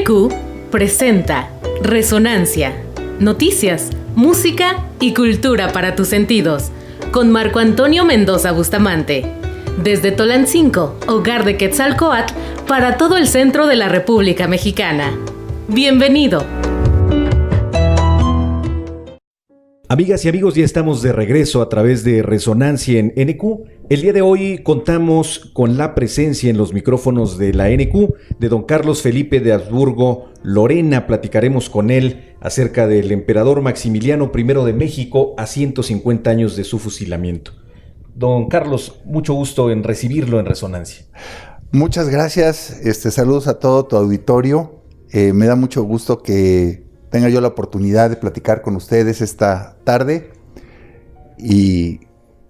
NQ presenta Resonancia, noticias, música y cultura para tus sentidos, con Marco Antonio Mendoza Bustamante. Desde Tolancingo, hogar de Quetzalcóatl, para todo el centro de la República Mexicana. Bienvenido. Amigas y amigos, ya estamos de regreso a través de Resonancia en NQ. El día de hoy contamos con la presencia en los micrófonos de la NQ de don Carlos Felipe de Habsburgo Lorena. Platicaremos con él acerca del emperador Maximiliano I de México a 150 años de su fusilamiento. Don Carlos, mucho gusto en recibirlo en Resonancia. Muchas gracias, saludos a todo tu auditorio. Me da mucho gusto que tenga yo la oportunidad de platicar con ustedes esta tarde y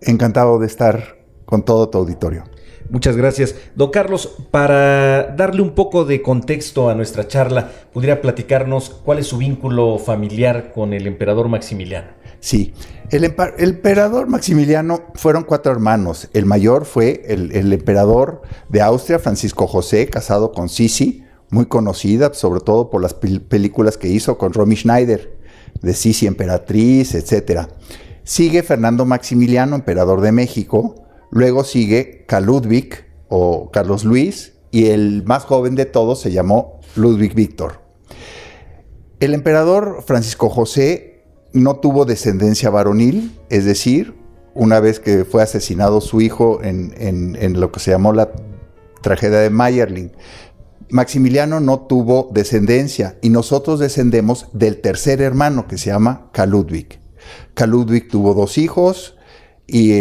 encantado de estar con todo tu auditorio. Muchas gracias. Don Carlos, para darle un poco de contexto a nuestra charla, ¿pudiera platicarnos cuál es su vínculo familiar con el emperador Maximiliano? Sí, el emperador Maximiliano fueron 4 hermanos. El mayor fue el emperador de Austria, Francisco José, casado con Sisi, muy conocida, sobre todo por las películas que hizo con Romy Schneider, de Sisi Emperatriz, etc. Sigue Fernando Maximiliano, emperador de México. Luego sigue Carl Ludwig o Carlos Luis, y el más joven de todos se llamó Ludwig Víctor. El emperador Francisco José no tuvo descendencia varonil, es decir, una vez que fue asesinado su hijo en lo que se llamó la tragedia de Mayerling, Maximiliano no tuvo descendencia y nosotros descendemos del tercer hermano que se llama Carl Ludwig. Carl Ludwig tuvo 2 hijos y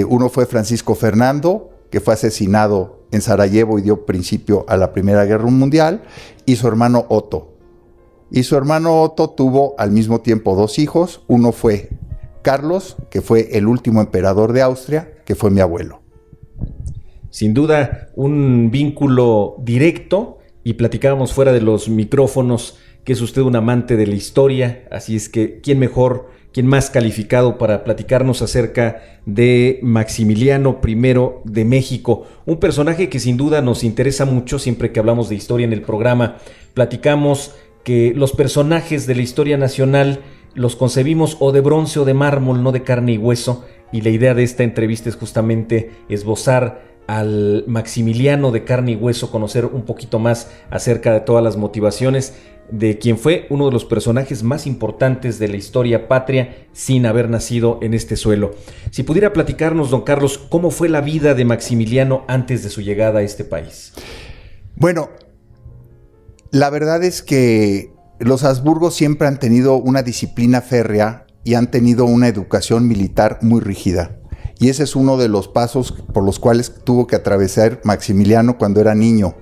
uno fue Francisco Fernando, que fue asesinado en Sarajevo y dio principio a la Primera Guerra Mundial, y su hermano Otto. Y su hermano Otto tuvo al mismo tiempo 2 hijos. Uno fue Carlos, que fue el último emperador de Austria, que fue mi abuelo. Sin duda, un vínculo directo, y platicábamos fuera de los micrófonos que es usted un amante de la historia, así es que ¿quién mejor, quién más calificado para platicarnos acerca de Maximiliano I de México? Un personaje que sin duda nos interesa mucho siempre que hablamos de historia en el programa. Platicamos que los personajes de la historia nacional los concebimos o de bronce o de mármol, no de carne y hueso, y la idea de esta entrevista es justamente esbozar al Maximiliano de carne y hueso, conocer un poquito más acerca de todas las motivaciones de quien fue uno de los personajes más importantes de la historia patria sin haber nacido en este suelo. Si pudiera platicarnos, don Carlos, ¿cómo fue la vida de Maximiliano antes de su llegada a este país? Bueno, la verdad es que los Habsburgos siempre han tenido una disciplina férrea y han tenido una educación militar muy rígida. Y ese es uno de los pasos por los cuales tuvo que atravesar Maximiliano cuando era niño.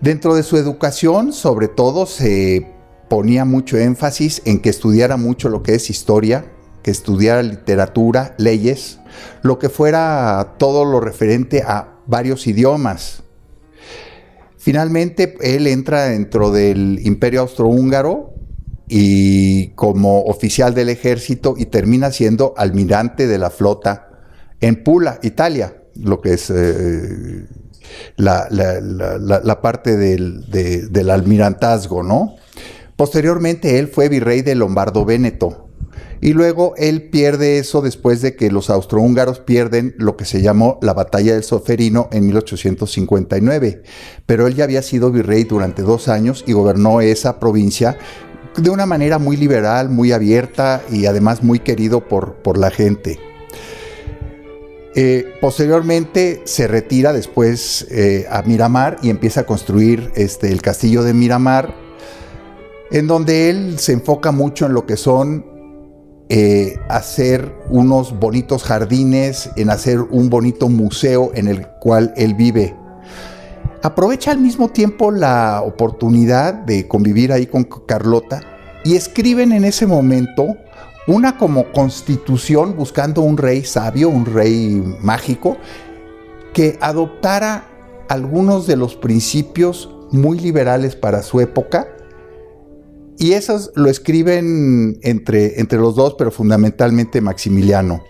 Dentro de su educación, sobre todo, se ponía mucho énfasis en que estudiara mucho lo que es historia, que estudiara literatura, leyes, lo que fuera todo lo referente a varios idiomas. Finalmente, él entra dentro del Imperio Austrohúngaro y como oficial del ejército, y termina siendo almirante de la flota en Pula, Italia, lo que es la parte del almirantazgo, ¿no? Posteriormente él fue virrey de Lombardo-Véneto, y luego él pierde eso después de que los austrohúngaros pierden lo que se llamó la Batalla del Solferino en 1859, pero él ya había sido virrey durante 2 años y gobernó esa provincia de una manera muy liberal, muy abierta y además muy querido por la gente. Posteriormente se retira después a Miramar y empieza a construir el castillo de Miramar, en donde él se enfoca mucho en lo que son hacer unos bonitos jardines, en hacer un bonito museo en el cual él vive. Aprovecha al mismo tiempo la oportunidad de convivir ahí con Carlota y escriben en ese momento una como constitución buscando un rey sabio, un rey mágico, que adoptara algunos de los principios muy liberales para su época, y esos lo escriben entre los dos, pero fundamentalmente Maximiliano.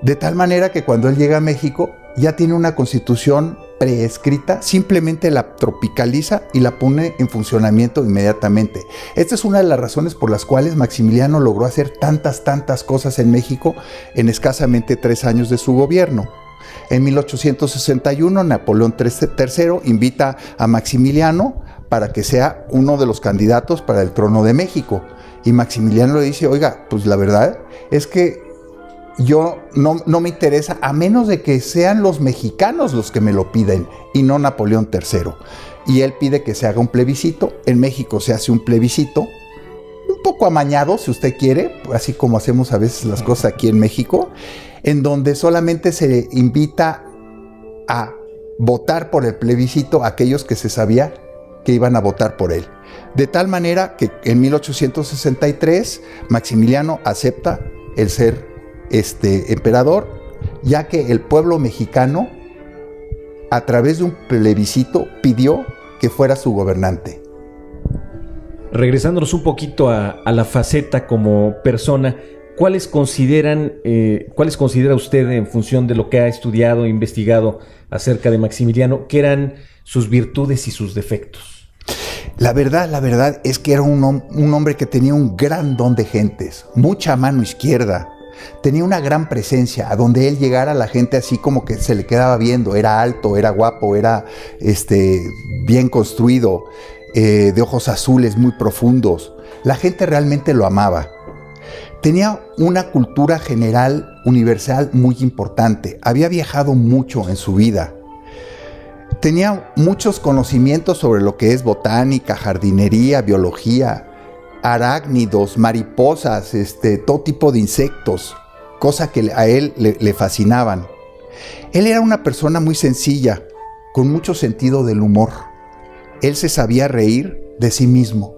De tal manera que cuando él llega a México ya tiene una constitución preescrita, simplemente la tropicaliza y la pone en funcionamiento inmediatamente. Esta es una de las razones por las cuales Maximiliano logró hacer tantas cosas en México en escasamente 3 años de su gobierno. En 1861, Napoleón III invita a Maximiliano para que sea uno de los candidatos para el trono de México. Y Maximiliano le dice, oiga, pues la verdad es que yo no me interesa, a menos de que sean los mexicanos los que me lo piden y no Napoleón III. Y él pide que se haga un plebiscito. En México se hace un plebiscito, un poco amañado, si usted quiere, así como hacemos a veces las cosas aquí en México, en donde solamente se invita a votar por el plebiscito a aquellos que se sabía que iban a votar por él. De tal manera que en 1863 Maximiliano acepta el ser emperador, ya que el pueblo mexicano, a través de un plebiscito, pidió que fuera su gobernante. Regresándonos un poquito a la faceta como persona, ¿cuáles considera usted, en función de lo que ha estudiado e investigado acerca de Maximiliano, que eran sus virtudes y sus defectos? La verdad es que era un hombre que tenía un gran don de gentes, mucha mano izquierda. Tenía una gran presencia. A donde él llegara, la gente así como que se le quedaba viendo. Era alto, era guapo, era bien construido, de ojos azules muy profundos. La gente realmente lo amaba. Tenía una cultura general universal muy importante. Había viajado mucho en su vida. Tenía muchos conocimientos sobre lo que es botánica, jardinería, biología, arácnidos, mariposas, todo tipo de insectos, cosas que a él le fascinaban. Él era una persona muy sencilla, con mucho sentido del humor. Él se sabía reír de sí mismo.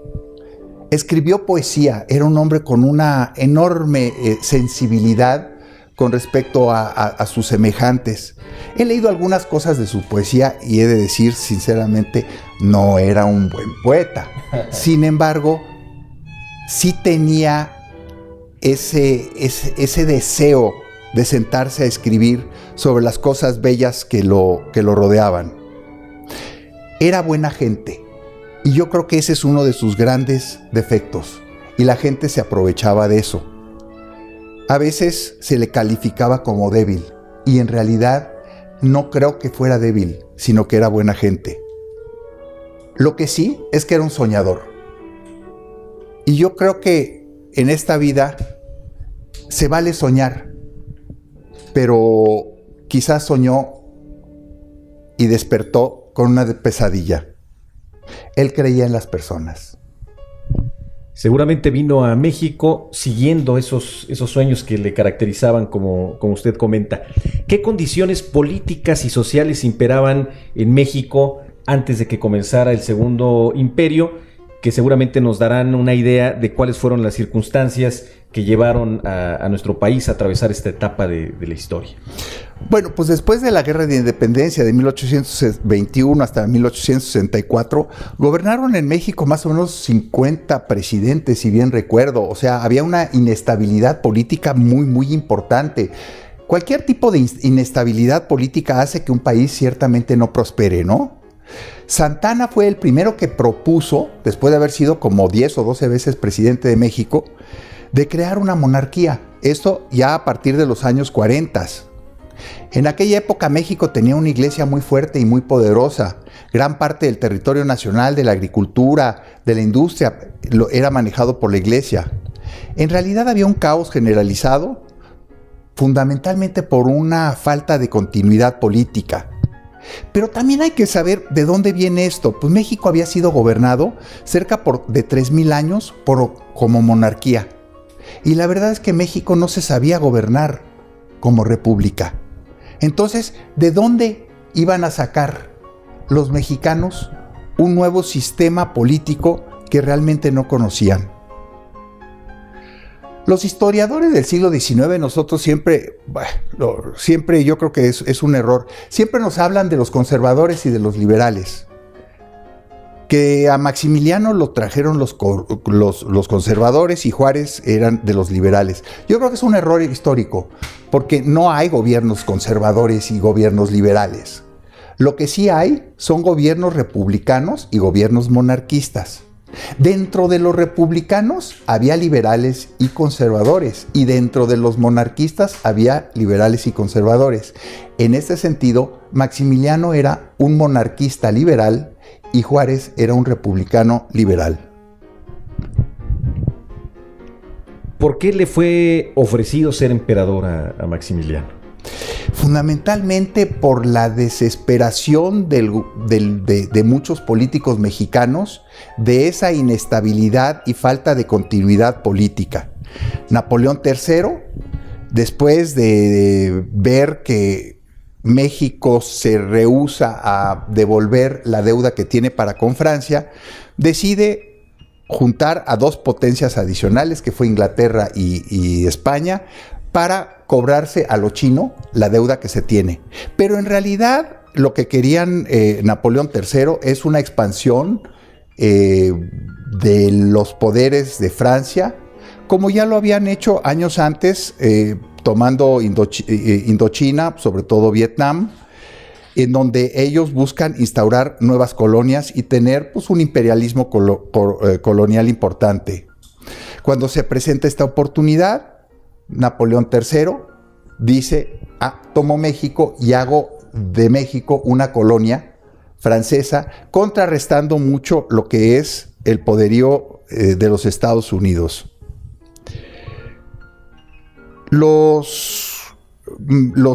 Escribió poesía, era un hombre con una enorme sensibilidad con respecto a sus semejantes. He leído algunas cosas de su poesía y he de decir sinceramente, no era un buen poeta. Sin embargo, sí tenía ese deseo de sentarse a escribir sobre las cosas bellas que lo rodeaban. Era buena gente, y yo creo que ese es uno de sus grandes defectos, y la gente se aprovechaba de eso. A veces se le calificaba como débil, y en realidad no creo que fuera débil, sino que era buena gente. Lo que sí es que era un soñador. Y yo creo que en esta vida se vale soñar, pero quizás soñó y despertó con una pesadilla. Él creía en las personas. Seguramente vino a México siguiendo esos sueños que le caracterizaban, como usted comenta. ¿Qué condiciones políticas y sociales imperaban en México antes de que comenzara el Segundo Imperio? Que seguramente nos darán una idea de cuáles fueron las circunstancias que llevaron a nuestro país a atravesar esta etapa de la historia. Bueno, pues después de la Guerra de Independencia de 1821 hasta 1864, gobernaron en México más o menos 50 presidentes, si bien recuerdo. O sea, había una inestabilidad política muy importante. Cualquier tipo de inestabilidad política hace que un país ciertamente no prospere, ¿no? Santana fue el primero que propuso, después de haber sido como 10 o 12 veces presidente de México, de crear una monarquía. Esto ya a partir de los años 40. En aquella época México tenía una iglesia muy fuerte y muy poderosa. Gran parte del territorio nacional, de la agricultura, de la industria, era manejado por la iglesia. En realidad había un caos generalizado, fundamentalmente por una falta de continuidad política. Pero también hay que saber de dónde viene esto. Pues México había sido gobernado cerca de 3,000 años como monarquía. Y la verdad es que México no se sabía gobernar como república. Entonces, ¿de dónde iban a sacar los mexicanos un nuevo sistema político que realmente no conocían? Los historiadores del siglo XIX, nosotros siempre yo creo que es un error, siempre nos hablan de los conservadores y de los liberales. Que a Maximiliano lo trajeron los conservadores y Juárez eran de los liberales. Yo creo que es un error histórico, porque no hay gobiernos conservadores y gobiernos liberales. Lo que sí hay son gobiernos republicanos y gobiernos monarquistas. Dentro de los republicanos había liberales y conservadores, y dentro de los monarquistas había liberales y conservadores. En este sentido, Maximiliano era un monarquista liberal y Juárez era un republicano liberal. ¿Por qué le fue ofrecido ser emperador a Maximiliano? Fundamentalmente por la desesperación de muchos políticos mexicanos, de esa inestabilidad y falta de continuidad política. Napoleón III, después de ver que México se rehúsa a devolver la deuda que tiene para con Francia, decide juntar a dos potencias adicionales, que fue Inglaterra y España, para cobrarse a lo chino la deuda que se tiene. Pero en realidad lo que querían Napoleón III es una expansión de los poderes de Francia, como ya lo habían hecho años antes, tomando Indochina, sobre todo Vietnam, en donde ellos buscan instaurar nuevas colonias y tener pues, un imperialismo colonial importante. Cuando se presenta esta oportunidad, Napoleón III dice, tomo México y hago de México una colonia francesa, contrarrestando mucho lo que es el poderío de los Estados Unidos. Los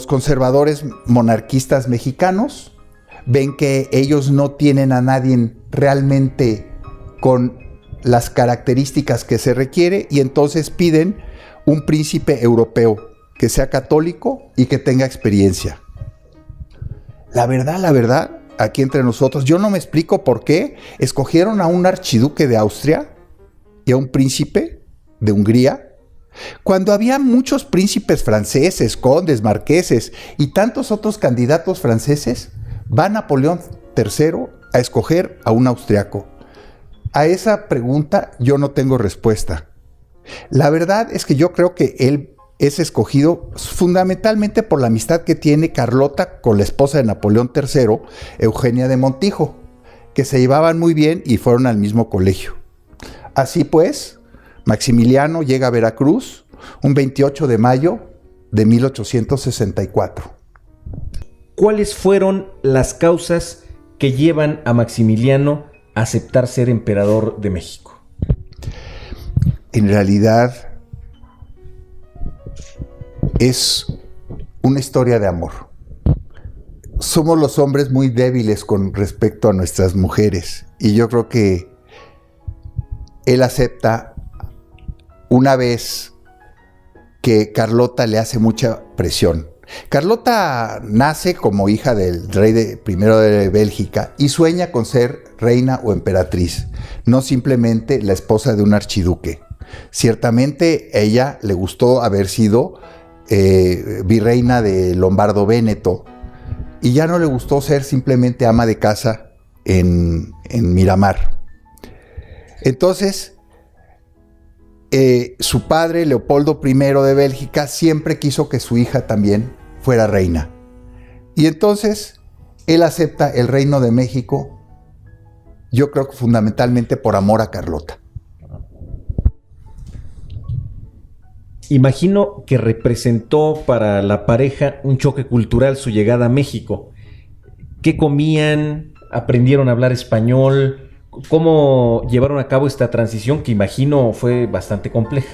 conservadores monarquistas mexicanos ven que ellos no tienen a nadie realmente con las características que se requiere y entonces piden un príncipe europeo que sea católico y que tenga experiencia. La verdad, aquí entre nosotros, yo no me explico por qué escogieron a un archiduque de Austria y a un príncipe de Hungría, cuando había muchos príncipes franceses, condes, marqueses y tantos otros candidatos franceses. Va Napoleón III a escoger a un austriaco. A esa pregunta yo no tengo respuesta. La verdad es que yo creo que él es escogido fundamentalmente por la amistad que tiene Carlota con la esposa de Napoleón III, Eugenia de Montijo, que se llevaban muy bien y fueron al mismo colegio. Así pues, Maximiliano llega a Veracruz un 28 de mayo de 1864. ¿Cuáles fueron las causas que llevan a Maximiliano a aceptar ser emperador de México? En realidad es una historia de amor. Somos los hombres muy débiles con respecto a nuestras mujeres y yo creo que él acepta una vez que Carlota le hace mucha presión. Carlota nace como hija del rey primero de Bélgica y sueña con ser reina o emperatriz, no simplemente la esposa de un archiduque. Ciertamente a ella le gustó haber sido virreina de Lombardo-Véneto y ya no le gustó ser simplemente ama de casa en Miramar. Entonces, su padre, Leopoldo I de Bélgica, siempre quiso que su hija también fuera reina. Y entonces, él acepta el reino de México, yo creo que fundamentalmente por amor a Carlota. Imagino que representó para la pareja un choque cultural su llegada a México. ¿Qué comían? ¿Aprendieron a hablar español? ¿Cómo llevaron a cabo esta transición que imagino fue bastante compleja?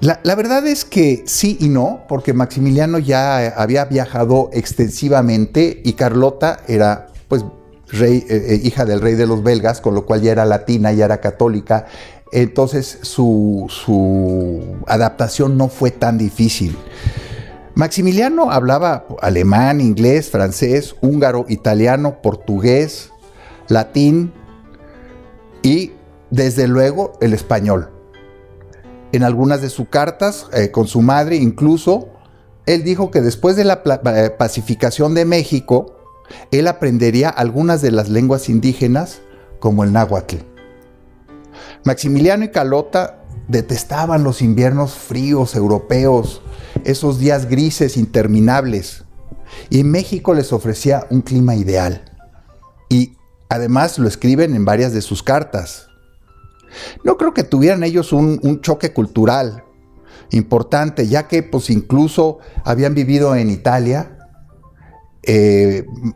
La verdad es que sí y no, porque Maximiliano ya había viajado extensivamente y Carlota era pues hija del rey de los belgas, con lo cual ya era latina, ya era católica. Entonces su adaptación no fue tan difícil. Maximiliano hablaba alemán, inglés, francés, húngaro, italiano, portugués, latín y desde luego el español. En algunas de sus cartas con su madre incluso, él dijo que después de la pacificación de México, él aprendería algunas de las lenguas indígenas como el náhuatl. Maximiliano y Carlota detestaban los inviernos fríos europeos, esos días grises interminables. y México les ofrecía un clima ideal. Y además lo escriben en varias de sus cartas. No creo que tuvieran ellos un choque cultural importante, ya que pues incluso habían vivido en Italia.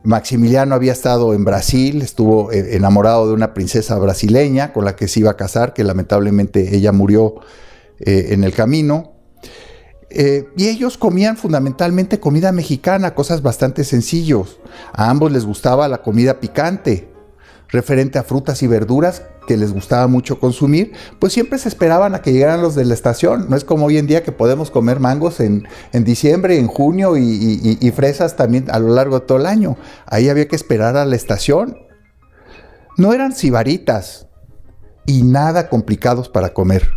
Maximiliano había estado en Brasil, estuvo enamorado de una princesa brasileña con la que se iba a casar, que lamentablemente ella murió en el camino. Y ellos comían fundamentalmente comida mexicana, cosas bastante sencillos. A ambos les gustaba la comida picante, referente a frutas y verduras que les gustaba mucho consumir, pues siempre se esperaban a que llegaran los de la estación. No es como hoy en día que podemos comer mangos en diciembre, en junio y fresas también a lo largo de todo el año. Ahí había que esperar a la estación. No eran sibaritas y nada complicados para comer.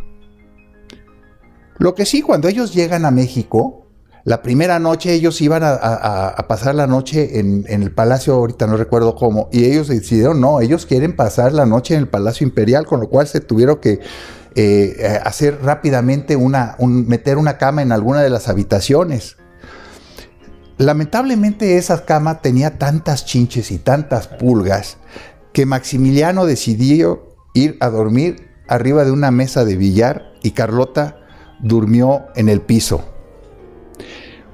Lo que sí, cuando ellos llegan a México, la primera noche ellos iban a pasar la noche en el Palacio, ahorita no recuerdo cómo, y ellos decidieron, no, ellos quieren pasar la noche en el Palacio Imperial, con lo cual se tuvieron que hacer rápidamente meter una cama en alguna de las habitaciones. Lamentablemente esa cama tenía tantas chinches y tantas pulgas que Maximiliano decidió ir a dormir arriba de una mesa de billar y Carlota durmió en el piso.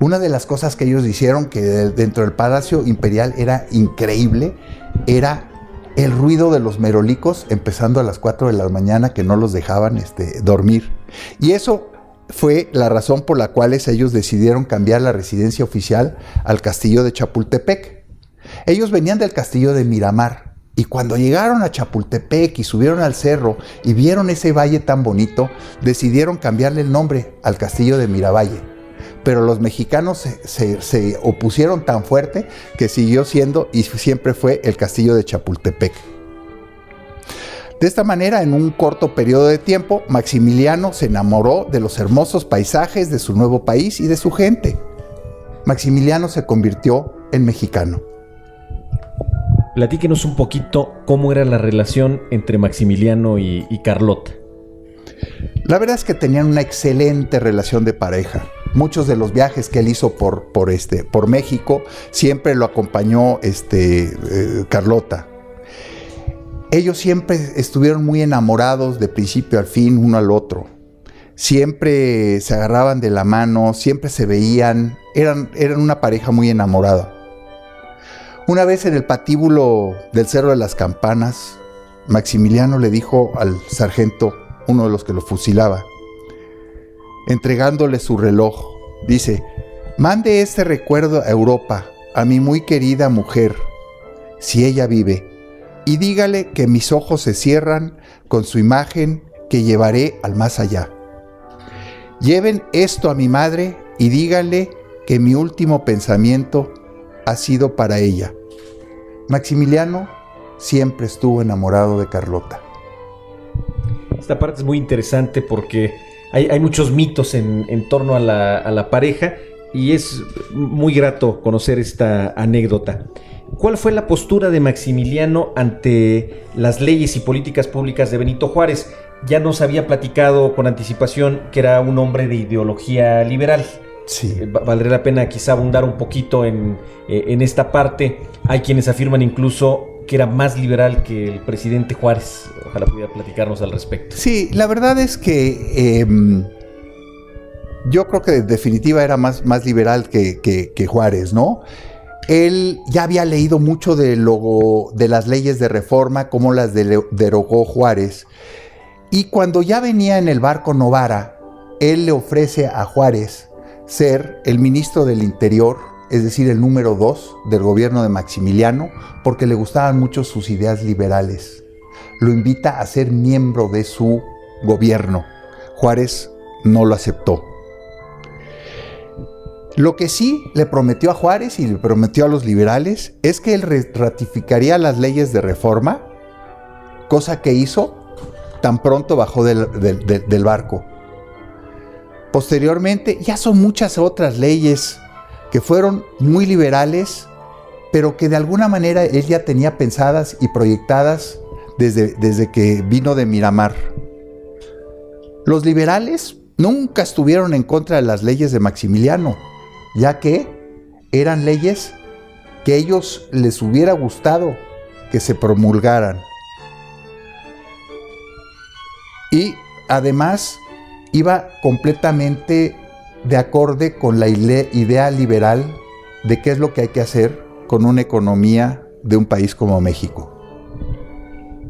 Una de las cosas que ellos hicieron que dentro del Palacio Imperial era increíble, era el ruido de los merolicos empezando a las 4 de la mañana que no los dejaban dormir. Y eso fue la razón por la cual ellos decidieron cambiar la residencia oficial al castillo de Chapultepec. Ellos venían del castillo de Miramar. Y cuando llegaron a Chapultepec y subieron al cerro y vieron ese valle tan bonito, decidieron cambiarle el nombre al castillo de Miravalle. Pero los mexicanos se opusieron tan fuerte que siguió siendo y siempre fue el castillo de Chapultepec. De esta manera, en un corto periodo de tiempo, Maximiliano se enamoró de los hermosos paisajes de su nuevo país y de su gente. Maximiliano se convirtió en mexicano. Platíquenos un poquito cómo era la relación entre Maximiliano y Carlota. La verdad es que tenían una excelente relación de pareja. Muchos de los viajes que él hizo por México siempre lo acompañó Carlota. Ellos siempre estuvieron muy enamorados de principio al fin uno al otro. Siempre se agarraban de la mano, siempre se veían, eran una pareja muy enamorada. Una vez en el patíbulo del Cerro de las Campanas, Maximiliano le dijo al sargento, uno de los que lo fusilaba, entregándole su reloj, dice: mande este recuerdo a Europa, a mi muy querida mujer, si ella vive, y dígale que mis ojos se cierran con su imagen que llevaré al más allá. Lleven esto a mi madre y díganle que mi último pensamiento ha sido para ella. Maximiliano siempre estuvo enamorado de Carlota. Esta parte es muy interesante porque hay muchos mitos en torno a la pareja y es muy grato conocer esta anécdota. ¿Cuál fue la postura de Maximiliano ante las leyes y políticas públicas de Benito Juárez? Ya nos había platicado con anticipación que era un hombre de ideología liberal. Sí. Valdría la pena quizá abundar un poquito en esta parte. Hay quienes afirman incluso que era más liberal que el presidente Juárez. Ojalá pudiera platicarnos al respecto. Sí, la verdad es que yo creo que en definitiva era más liberal que Juárez, ¿no? Él ya había leído mucho de las leyes de reforma, cómo las derogó Juárez. Y cuando ya venía en el barco Novara, él le ofrece a Juárez ser el ministro del Interior, es decir, el número 2 del gobierno de Maximiliano, porque le gustaban mucho sus ideas liberales. Lo invita a ser miembro de su gobierno. Juárez no lo aceptó. Lo que sí le prometió a Juárez y le prometió a los liberales es que él ratificaría las leyes de reforma, cosa que hizo tan pronto bajó del barco. Posteriormente, ya son muchas otras leyes que fueron muy liberales, pero que de alguna manera él ya tenía pensadas y proyectadas desde que vino de Miramar. Los liberales nunca estuvieron en contra de las leyes de Maximiliano, ya que eran leyes que a ellos les hubiera gustado que se promulgaran. Y además iba completamente de acorde con la idea liberal de qué es lo que hay que hacer con una economía de un país como México.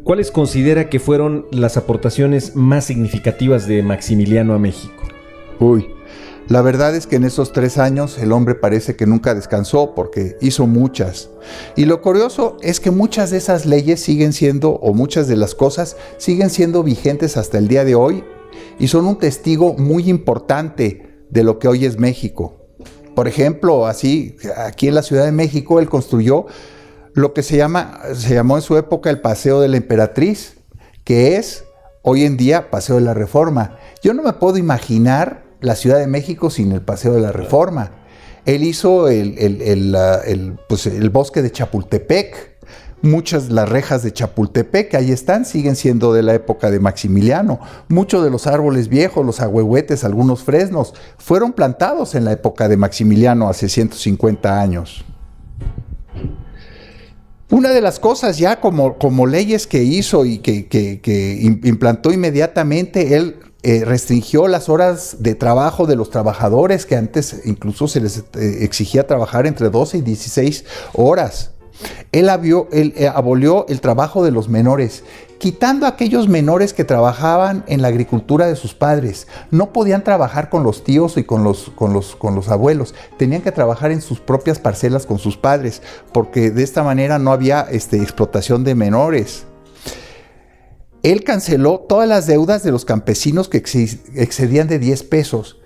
¿Cuáles considera que fueron las aportaciones más significativas de Maximiliano a México? La verdad es que en esos 3 años el hombre parece que nunca descansó porque hizo muchas. Y lo curioso es que muchas de esas leyes siguen siendo, o muchas de las cosas siguen siendo vigentes hasta el día de hoy y son un testigo muy importante de lo que hoy es México. Por ejemplo, aquí en la Ciudad de México él construyó lo que se llamó en su época el Paseo de la Emperatriz, que es hoy en día Paseo de la Reforma. Yo no me puedo imaginar la Ciudad de México sin el Paseo de la Reforma. Él hizo el bosque de Chapultepec. Las rejas de Chapultepec, ahí están, siguen siendo de la época de Maximiliano. Muchos de los árboles viejos, los ahuehuetes, algunos fresnos, fueron plantados en la época de Maximiliano hace 150 años. Una de las cosas ya como leyes que hizo y que implantó inmediatamente, él restringió las horas de trabajo de los trabajadores, que antes incluso se les exigía trabajar entre 12 y 16 horas. Él abolió el trabajo de los menores, quitando a aquellos menores que trabajaban en la agricultura de sus padres. No podían trabajar con los tíos y con los abuelos, tenían que trabajar en sus propias parcelas con sus padres, porque de esta manera no había explotación de menores. Él canceló todas las deudas de los campesinos que excedían de 10 pesos.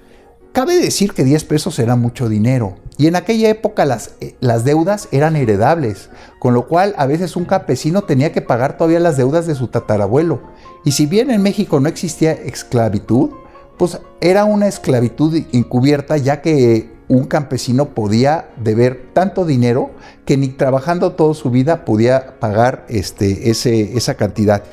Cabe decir que 10 pesos era mucho dinero, y en aquella época las deudas eran heredables, con lo cual a veces un campesino tenía que pagar todavía las deudas de su tatarabuelo. Y si bien en México no existía esclavitud, pues era una esclavitud encubierta, ya que un campesino podía deber tanto dinero que ni trabajando toda su vida podía pagar esa cantidad.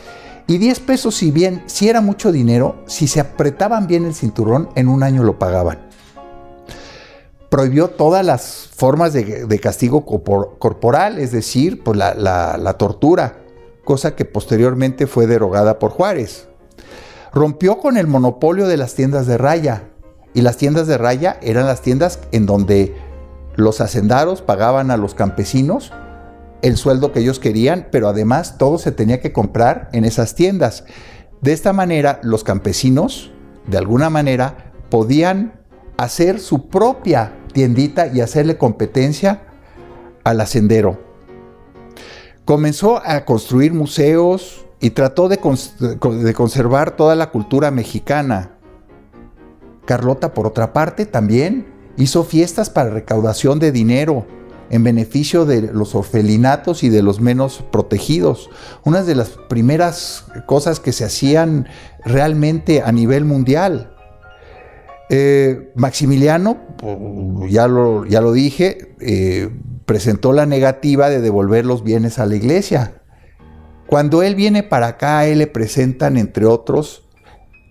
Y 10 pesos, si bien sí era mucho dinero, si se apretaban bien el cinturón, en un año lo pagaban. Prohibió todas las formas de castigo corporal, es decir, pues la tortura, cosa que posteriormente fue derogada por Juárez. Rompió con el monopolio de las tiendas de raya, y las tiendas de raya eran las tiendas en donde los hacendados pagaban a los campesinos el sueldo que ellos querían, pero además todo se tenía que comprar en esas tiendas. De esta manera, los campesinos, de alguna manera, podían hacer su propia tiendita y hacerle competencia al hacendero. Comenzó a construir museos y trató de conservar toda la cultura mexicana. Carlota, por otra parte, también hizo fiestas para recaudación de dinero en beneficio de los orfelinatos y de los menos protegidos. Una de las primeras cosas que se hacían realmente a nivel mundial. Maximiliano, ya lo dije, presentó la negativa de devolver los bienes a la iglesia. Cuando él viene para acá, a él le presentan, entre otros,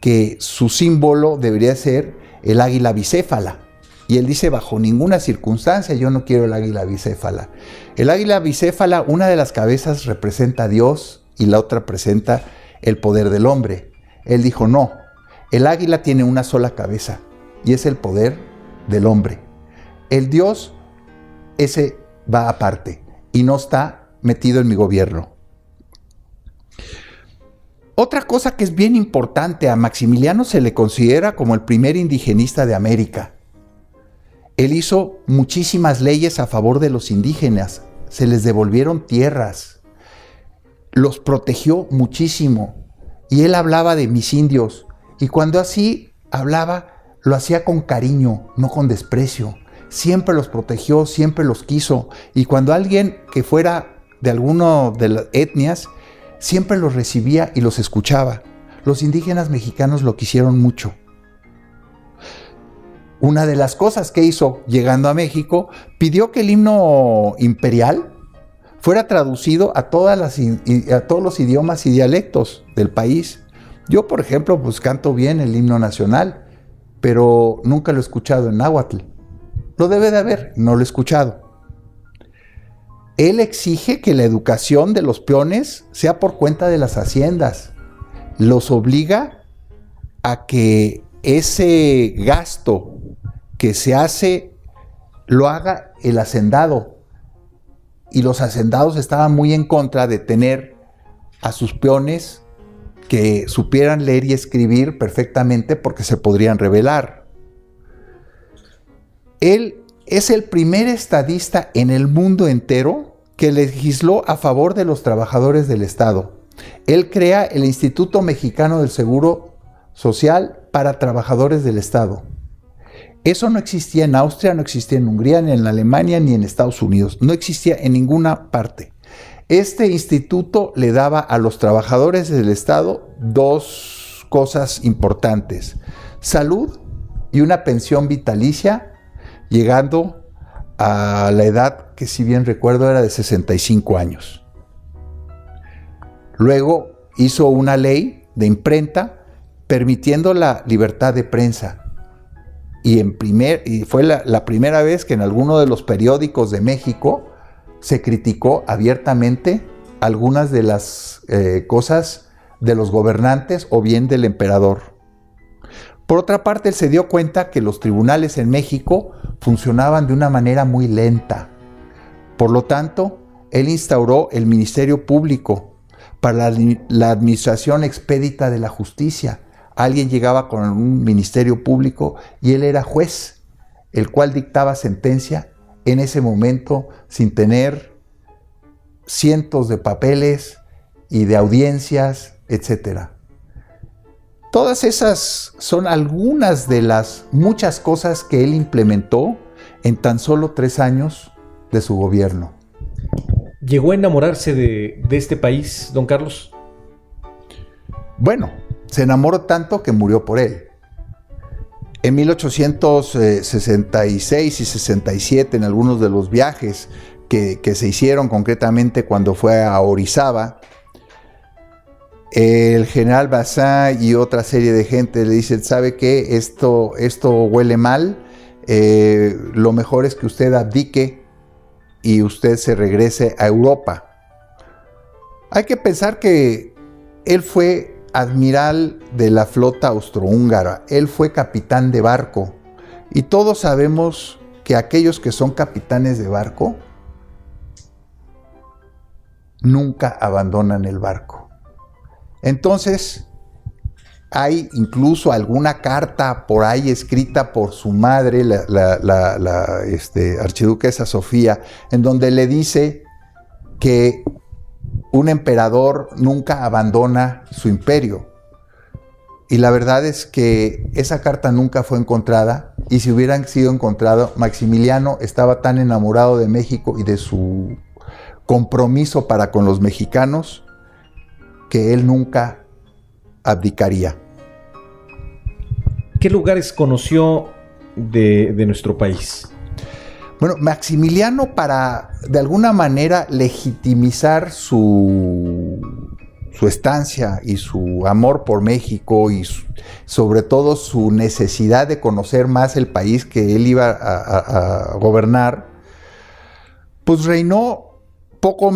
que su símbolo debería ser el águila bicéfala. Y él dice, bajo ninguna circunstancia yo no quiero el águila bicéfala. El águila bicéfala, una de las cabezas representa a Dios y la otra representa el poder del hombre. Él dijo, no, el águila tiene una sola cabeza y es el poder del hombre. El Dios, ese va aparte y no está metido en mi gobierno. Otra cosa que es bien importante, a Maximiliano se le considera como el primer indigenista de América. Él hizo muchísimas leyes a favor de los indígenas, se les devolvieron tierras, los protegió muchísimo, y él hablaba de mis indios, y cuando así hablaba, lo hacía con cariño, no con desprecio. Siempre los protegió, siempre los quiso, y cuando alguien que fuera de alguna de las etnias, siempre los recibía y los escuchaba. Los indígenas mexicanos lo quisieron mucho. Una de las cosas que hizo llegando a México, pidió que el himno imperial fuera traducido a todos los idiomas y dialectos del país. Yo, por ejemplo, pues canto bien el himno nacional, pero nunca lo he escuchado en náhuatl. Lo debe de haber, no lo he escuchado. Él exige que la educación de los peones sea por cuenta de las haciendas. Los obliga a que ese gasto que se hace lo haga el hacendado. Y los hacendados estaban muy en contra de tener a sus peones que supieran leer y escribir perfectamente porque se podrían rebelar. Él es el primer estadista en el mundo entero que legisló a favor de los trabajadores del Estado. Él crea el Instituto Mexicano del Seguro Social para trabajadores del Estado. Eso no existía en Austria, no existía en Hungría, ni en Alemania, ni en Estados Unidos. No existía en ninguna parte. Este instituto le daba a los trabajadores del Estado dos cosas importantes: salud y una pensión vitalicia, llegando a la edad que, si bien recuerdo, era de 65 años. Luego hizo una ley de imprenta permitiendo la libertad de prensa. Y fue la primera vez que en alguno de los periódicos de México se criticó abiertamente algunas de las cosas de los gobernantes o bien del emperador. Por otra parte, él se dio cuenta que los tribunales en México funcionaban de una manera muy lenta. Por lo tanto, él instauró el Ministerio Público para la administración expedita de la justicia. Alguien llegaba con un ministerio público y él era juez, el cual dictaba sentencia en ese momento sin tener cientos de papeles y de audiencias, etc. Todas esas son algunas de las muchas cosas que él implementó en tan solo 3 años de su gobierno. ¿Llegó a enamorarse de este país, don Carlos? Bueno, se enamoró tanto que murió por él. En 1866 y 67, en algunos de los viajes que se hicieron, concretamente cuando fue a Orizaba, el general Bazin y otra serie de gente le dicen: ¿sabe qué? Esto huele mal, lo mejor es que usted abdique y usted se regrese a Europa. Hay que pensar que él fue admiral de la flota austrohúngara, él fue capitán de barco, y todos sabemos que aquellos que son capitanes de barco nunca abandonan el barco. Entonces, hay incluso alguna carta por ahí escrita por su madre, la archiduquesa Sofía, en donde le dice que un emperador nunca abandona su imperio. Y la verdad es que esa carta nunca fue encontrada, y si hubieran sido encontrado, Maximiliano estaba tan enamorado de México y de su compromiso para con los mexicanos que él nunca abdicaría. ¿Qué lugares conoció de nuestro país? Bueno, Maximiliano, para de alguna manera legitimizar su estancia y su amor por México y sobre todo su necesidad de conocer más el país que él iba a gobernar, pues reinó poco,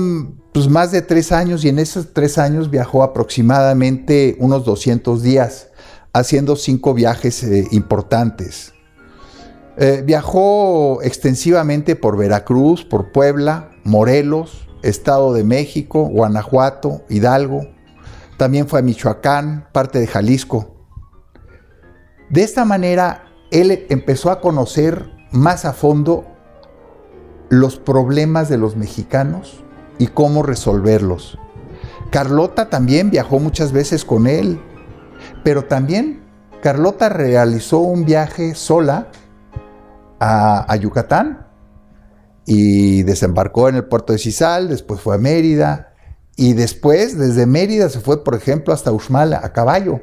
pues más de 3 años, y en esos 3 años viajó aproximadamente unos 200 días, haciendo 5 viajes importantes. Viajó extensivamente por Veracruz, por Puebla, Morelos, Estado de México, Guanajuato, Hidalgo. También fue a Michoacán, parte de Jalisco. De esta manera, él empezó a conocer más a fondo los problemas de los mexicanos y cómo resolverlos. Carlota también viajó muchas veces con él, pero también Carlota realizó un viaje sola a Yucatán y desembarcó en el puerto de Cizal, después fue a Mérida, y después desde Mérida se fue, por ejemplo, hasta Uxmal a caballo,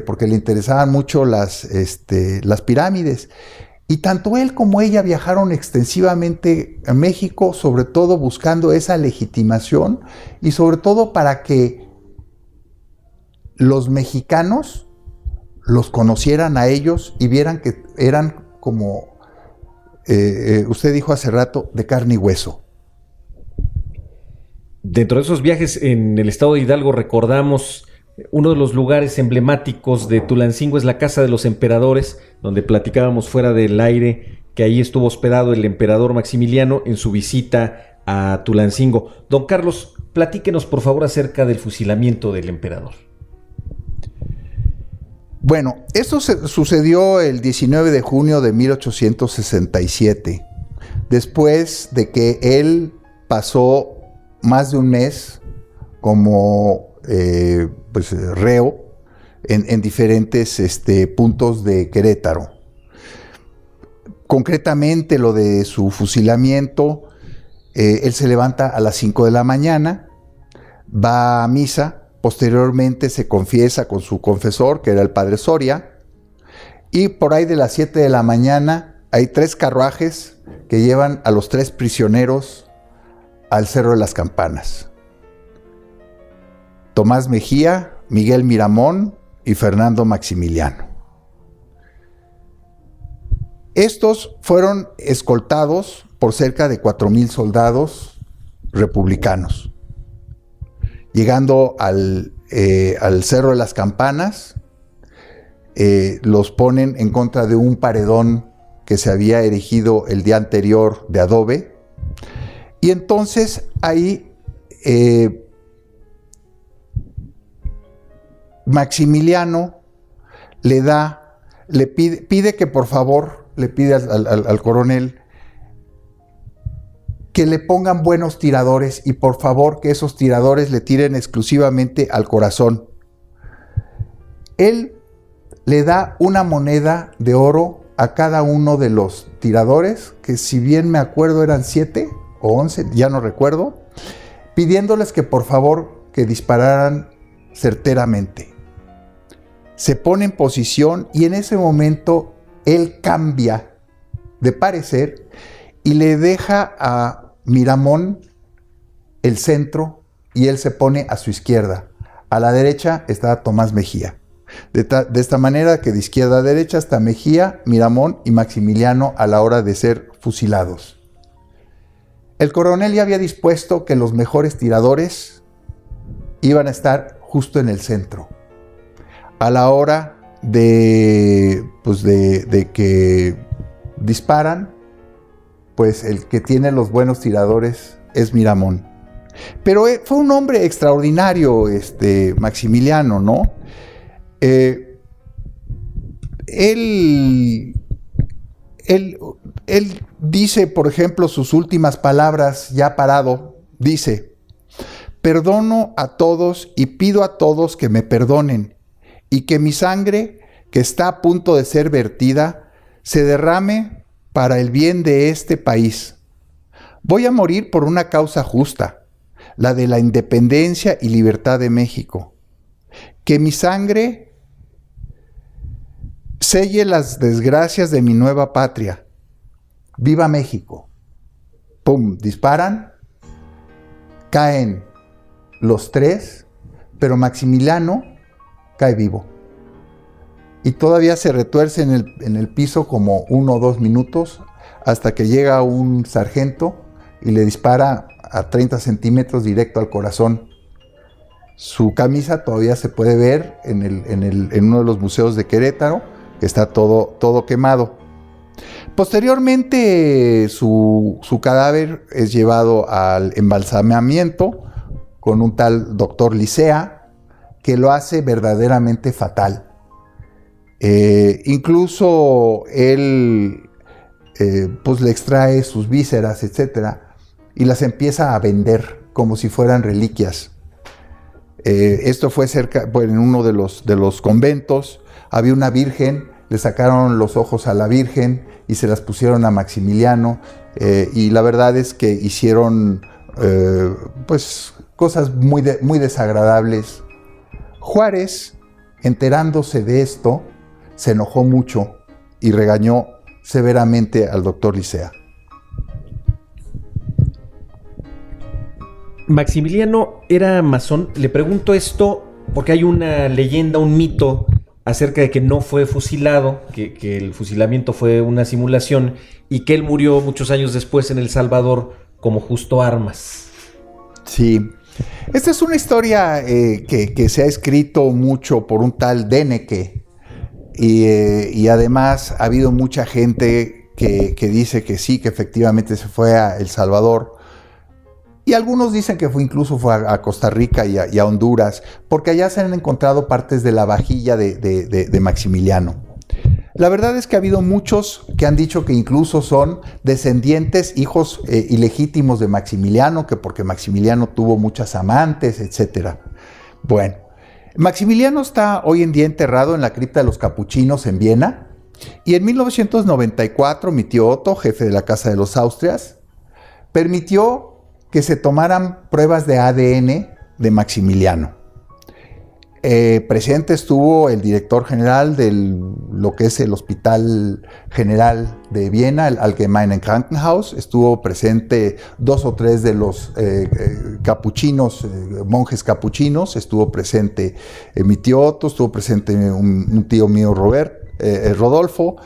porque le interesaban mucho las pirámides. Y tanto él como ella viajaron extensivamente a México, sobre todo buscando esa legitimación y sobre todo para que los mexicanos los conocieran a ellos y vieran que eran como usted dijo hace rato, de carne y hueso. Dentro de esos viajes en el estado de Hidalgo recordamos uno de los lugares emblemáticos de Tulancingo es la Casa de los Emperadores, donde platicábamos fuera del aire que ahí estuvo hospedado el emperador Maximiliano en su visita a Tulancingo. Don Carlos, platíquenos por favor acerca del fusilamiento del emperador. Bueno, esto sucedió el 19 de junio de 1867, después de que él pasó más de un mes como reo en diferentes puntos de Querétaro. Concretamente lo de su fusilamiento, él se levanta a las 5 de la mañana, va a misa. Posteriormente se confiesa con su confesor, que era el padre Soria, y por ahí de las 7 de la mañana hay 3 carruajes que llevan a los 3 prisioneros al Cerro de las Campanas. Tomás Mejía, Miguel Miramón y Fernando Maximiliano. Estos fueron escoltados por cerca de 4,000 soldados republicanos. Llegando al Cerro de las Campanas, los ponen en contra de un paredón que se había erigido el día anterior de adobe, y entonces ahí Maximiliano le pide que por favor, le pide al coronel que le pongan buenos tiradores y por favor que esos tiradores le tiren exclusivamente al corazón. Él le da una moneda de oro a cada uno de los tiradores, que si bien me acuerdo eran 7 o 11, ya no recuerdo, pidiéndoles que por favor que dispararan certeramente. Se pone en posición y en ese momento él cambia de parecer y le deja a Miramón el centro y él se pone a su izquierda. A la derecha está Tomás Mejía. De esta manera que de izquierda a derecha está Mejía, Miramón y Maximiliano a la hora de ser fusilados. El coronel ya había dispuesto que los mejores tiradores iban a estar justo en el centro. A la hora de que disparan, pues el que tiene los buenos tiradores es Miramón. Pero fue un hombre extraordinario, Maximiliano, ¿no? Él dice, por ejemplo, sus últimas palabras ya parado, dice: perdono a todos y pido a todos que me perdonen, y que mi sangre, que está a punto de ser vertida, se derrame para el bien de este país. Voy a morir por una causa justa, la de la independencia y libertad de México. Que mi sangre selle las desgracias de mi nueva patria. ¡Viva México! ¡Pum! Disparan, caen los 3, pero Maximiliano cae vivo. Y todavía se retuerce en el piso como 1 o 2 minutos hasta que llega un sargento y le dispara a 30 centímetros directo al corazón. Su camisa todavía se puede ver en uno de los museos de Querétaro, que está todo quemado. Posteriormente su cadáver es llevado al embalsamamiento con un tal doctor Licea, que lo hace verdaderamente fatal. Incluso él le extrae sus vísceras, etcétera, y las empieza a vender como si fueran reliquias. Esto fue en uno de los conventos. Había una virgen, le sacaron los ojos a la virgen y se las pusieron a Maximiliano, y la verdad es que hicieron cosas muy desagradables. Juárez, enterándose de esto, se enojó mucho y regañó severamente al doctor Licea. Maximiliano era masón. Le pregunto esto porque hay una leyenda, un mito acerca de que no fue fusilado, que el fusilamiento fue una simulación y que él murió muchos años después en El Salvador como Justo Armas. Sí. Esta es una historia que se ha escrito mucho por un tal Deneke y además ha habido mucha gente que dice que sí, que efectivamente se fue a El Salvador. Y algunos dicen que incluso fue a Costa Rica y a Honduras, porque allá se han encontrado partes de la vajilla de Maximiliano. La verdad es que ha habido muchos que han dicho que incluso son descendientes, hijos ilegítimos de Maximiliano, que porque Maximiliano tuvo muchas amantes, etc. Bueno, Maximiliano está hoy en día enterrado en la cripta de los Capuchinos en Viena, y en 1994 mi tío Otto, jefe de la Casa de los Austrias, permitió que se tomaran pruebas de ADN de Maximiliano. Presente estuvo el director general de lo que es el Hospital General de Viena, el Allgemeinen Krankenhaus. Estuvo presente 2 o 3 de los capuchinos, monjes capuchinos. Estuvo presente mi tío Otto, estuvo presente un tío mío, Rodolfo.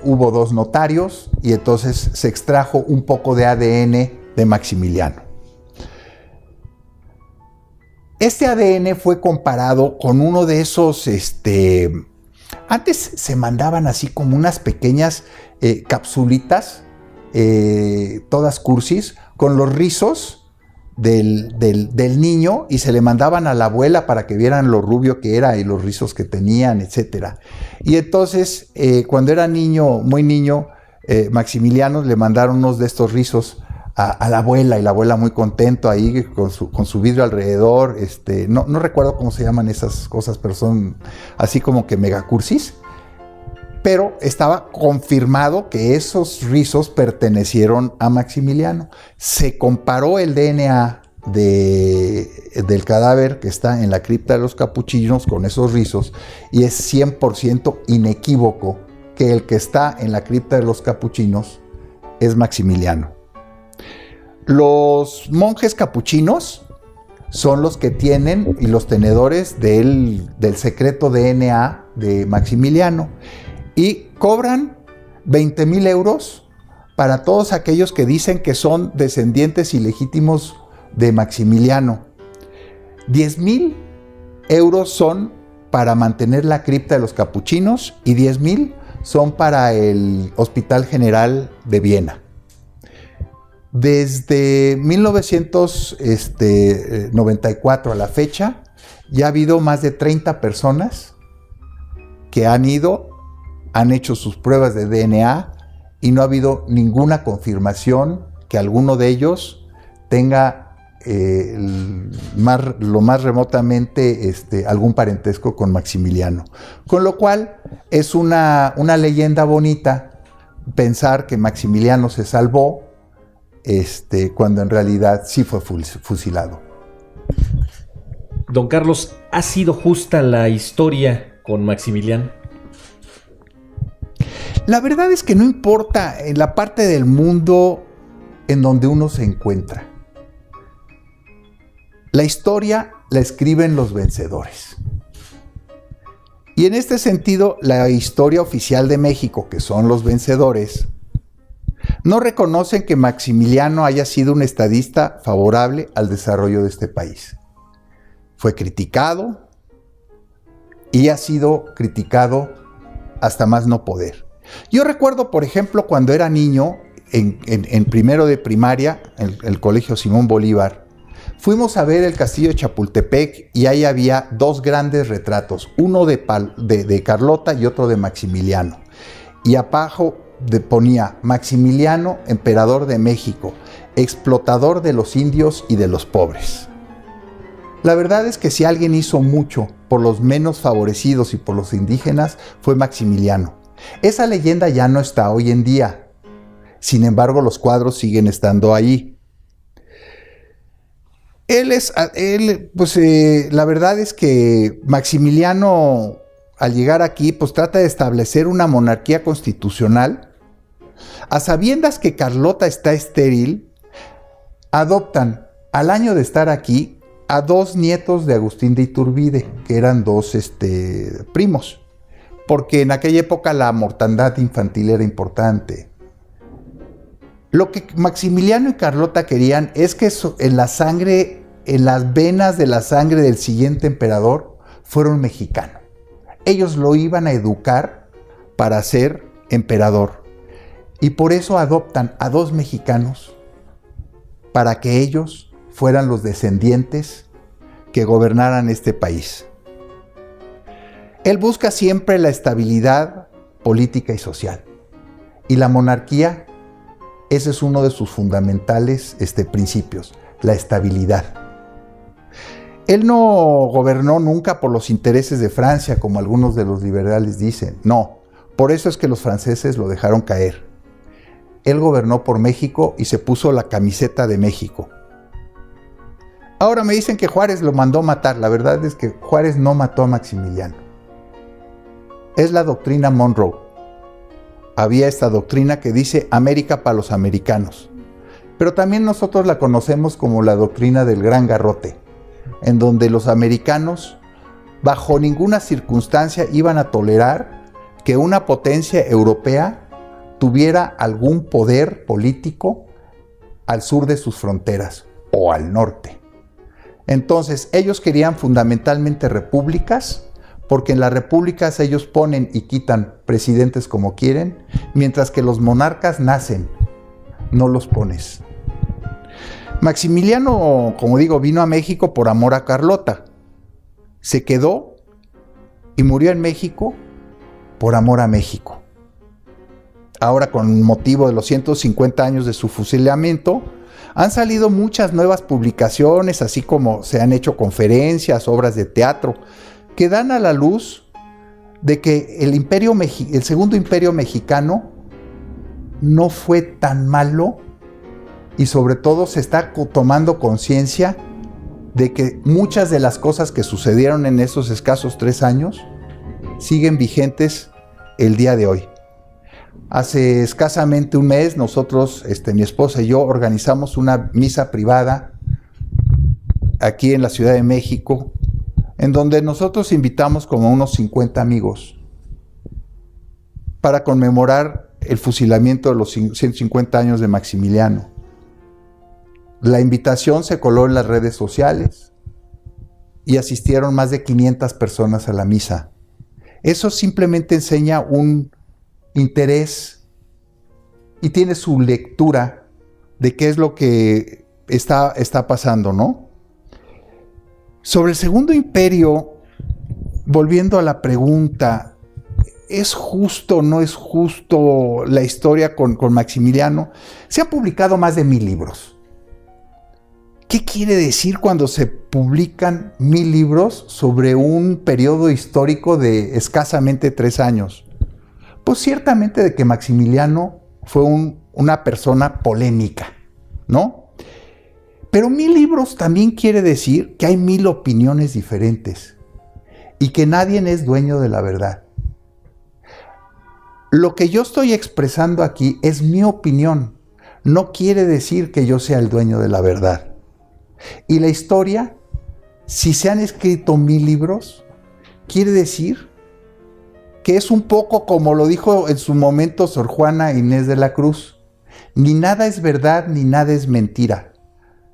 Hubo 2 notarios y entonces se extrajo un poco de ADN de Maximiliano. Este ADN fue comparado con uno de esos, antes se mandaban así como unas pequeñas capsulitas, todas cursis, con los rizos del niño, y se le mandaban a la abuela para que vieran lo rubio que era y los rizos que tenían, etc. Y entonces, cuando era niño, muy niño, Maximiliano le mandaron unos de estos rizos a la abuela, y la abuela muy contento ahí con su vidrio alrededor. No recuerdo cómo se llaman esas cosas, pero son así como que megacursis. Pero estaba confirmado que esos rizos pertenecieron a Maximiliano. Se comparó el DNA del cadáver que está en la cripta de los Capuchinos con esos rizos, y es 100% inequívoco que el que está en la cripta de los Capuchinos es Maximiliano. Los monjes capuchinos son los que tienen y los tenedores del secreto DNA de Maximiliano, y cobran 20,000 euros para todos aquellos que dicen que son descendientes ilegítimos de Maximiliano. 10,000 euros son para mantener la cripta de los capuchinos y 10,000 son para el Hospital General de Viena. Desde 1994 a la fecha, ya ha habido más de 30 personas que han hecho sus pruebas de DNA, y no ha habido ninguna confirmación que alguno de ellos tenga lo más remotamente algún parentesco con Maximiliano. Con lo cual es una leyenda bonita pensar que Maximiliano se salvó, cuando en realidad sí fue fusilado. Don Carlos, ¿ha sido justa la historia con Maximiliano? La verdad es que no importa en la parte del mundo en donde uno se encuentra. La historia la escriben los vencedores. Y en este sentido, la historia oficial de México, que son los vencedores, no reconocen que Maximiliano haya sido un estadista favorable al desarrollo de este país. Fue criticado y ha sido criticado hasta más no poder. Yo recuerdo, por ejemplo, cuando era niño, en primero de primaria, en el Colegio Simón Bolívar, fuimos a ver el Castillo de Chapultepec, y ahí había 2 grandes retratos, uno de Carlota y otro de Maximiliano. Y abajo ponía: Maximiliano, emperador de México, explotador de los indios y de los pobres. La verdad es que si alguien hizo mucho por los menos favorecidos y por los indígenas, fue Maximiliano. Esa leyenda ya no está hoy en día. Sin embargo, los cuadros siguen estando ahí. La verdad es que Maximiliano, al llegar aquí, pues trata de establecer una monarquía constitucional. A sabiendas que Carlota está estéril, adoptan al año de estar aquí a 2 nietos de Agustín de Iturbide, que eran 2 primos. porque en aquella época la mortandad infantil era importante. Lo que Maximiliano y Carlota querían es que en la sangre, en las venas de la sangre del siguiente emperador, fuera un mexicano. Ellos lo iban a educar para ser emperador. Y por eso adoptan a 2 mexicanos para que ellos fueran los descendientes que gobernaran este país. Él busca siempre la estabilidad política y social. Y la monarquía, ese es uno de sus fundamentales principios, la estabilidad. Él no gobernó nunca por los intereses de Francia, como algunos de los liberales dicen. No, por eso es que los franceses lo dejaron caer. Él gobernó por México y se puso la camiseta de México. Ahora me dicen que Juárez lo mandó matar. La verdad es que Juárez no mató a Maximiliano. Es la doctrina Monroe. Había esta doctrina que dice América para los americanos. Pero también nosotros la conocemos como la doctrina del Gran Garrote, en donde los americanos bajo ninguna circunstancia iban a tolerar que una potencia europea tuviera algún poder político al sur de sus fronteras o al norte. Entonces, ellos querían fundamentalmente repúblicas, porque en las repúblicas ellos ponen y quitan presidentes como quieren, mientras que los monarcas nacen, no los pones. Maximiliano, como digo, vino a México por amor a Carlota. Se quedó y murió en México por amor a México. Ahora, con motivo de los 150 años de su fusilamiento, han salido muchas nuevas publicaciones, así como se han hecho conferencias, obras de teatro, que dan a la luz de que el segundo imperio mexicano no fue tan malo, y sobre todo se está tomando conciencia de que muchas de las cosas que sucedieron en esos escasos 3 años siguen vigentes el día de hoy. Hace escasamente un mes nosotros, mi esposa y yo, organizamos una misa privada aquí en la Ciudad de México, en donde nosotros invitamos como unos 50 amigos para conmemorar el fusilamiento de los 150 años de Maximiliano. La invitación se coló en las redes sociales y asistieron más de 500 personas a la misa. Eso simplemente enseña un interés y tiene su lectura de qué es lo que está pasando, ¿no? Sobre el Segundo Imperio, volviendo a la pregunta, ¿es justo o no es justo la historia con Maximiliano? Se han publicado más de 1000 libros. ¿Qué quiere decir cuando se publican 1000 libros sobre un periodo histórico de escasamente 3 años? Pues ciertamente de que Maximiliano fue una persona polémica, ¿no? Pero 1000 libros también quiere decir que hay 1000 opiniones diferentes y que nadie es dueño de la verdad. Lo que yo estoy expresando aquí es mi opinión. No quiere decir que yo sea el dueño de la verdad. Y la historia, si se han escrito 1000 libros, quiere decir que es un poco como lo dijo en su momento Sor Juana Inés de la Cruz: ni nada es verdad ni nada es mentira,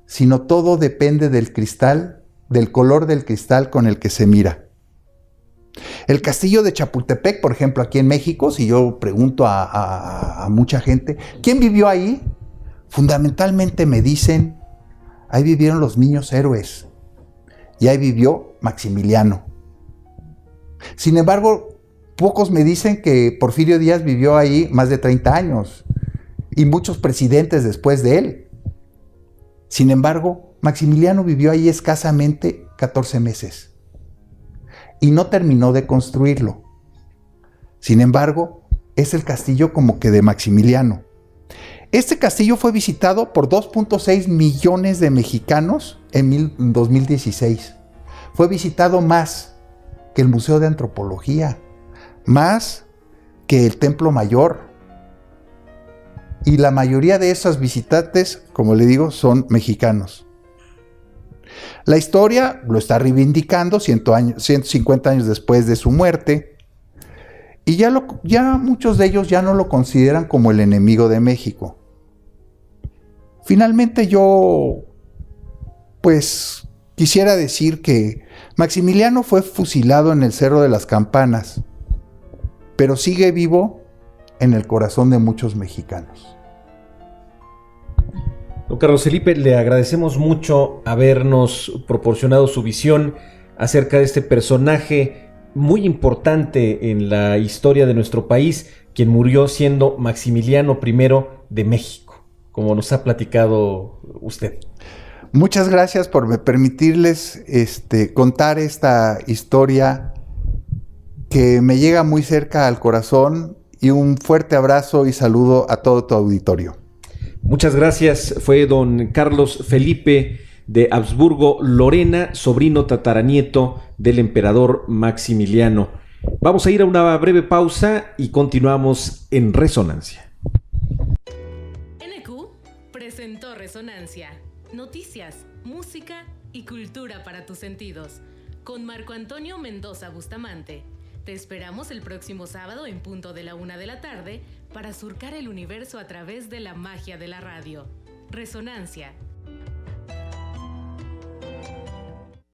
sino todo depende del cristal, del color del cristal con el que se mira. El castillo de Chapultepec, por ejemplo, aquí en México, si yo pregunto a mucha gente, ¿quién vivió ahí? Fundamentalmente me dicen, ahí vivieron los niños héroes y ahí vivió Maximiliano. Sin embargo, pocos me dicen que Porfirio Díaz vivió ahí más de 30 años y muchos presidentes después de él. Sin embargo, Maximiliano vivió ahí escasamente 14 meses y no terminó de construirlo. Sin embargo, es el castillo como que de Maximiliano. Este castillo fue visitado por 2.6 millones de mexicanos en 2016. Fue visitado más que el Museo de Antropología, más que el Templo Mayor. Y la mayoría de esos visitantes, como le digo, son mexicanos. La historia lo está reivindicando 150 años después de su muerte. Y ya muchos de ellos ya no lo consideran como el enemigo de México. Finalmente yo, pues, quisiera decir que Maximiliano fue fusilado en el Cerro de las Campanas, pero sigue vivo en el corazón de muchos mexicanos. Don Carlos Felipe, le agradecemos mucho habernos proporcionado su visión acerca de este personaje muy importante en la historia de nuestro país, quien murió siendo Maximiliano I de México, como nos ha platicado usted. Muchas gracias por permitirles contar esta historia que me llega muy cerca al corazón, y un fuerte abrazo y saludo a todo tu auditorio. Muchas gracias. Fue don Carlos Felipe de Habsburgo-Lorena, sobrino tataranieto del emperador Maximiliano. Vamos a ir a una breve pausa y continuamos en Resonancia. NQ presentó Resonancia. Noticias, música y cultura para tus sentidos. Con Marco Antonio Mendoza Bustamante. Te esperamos el próximo sábado en punto de la 1 de la tarde para surcar el universo a través de la magia de la radio. Resonancia.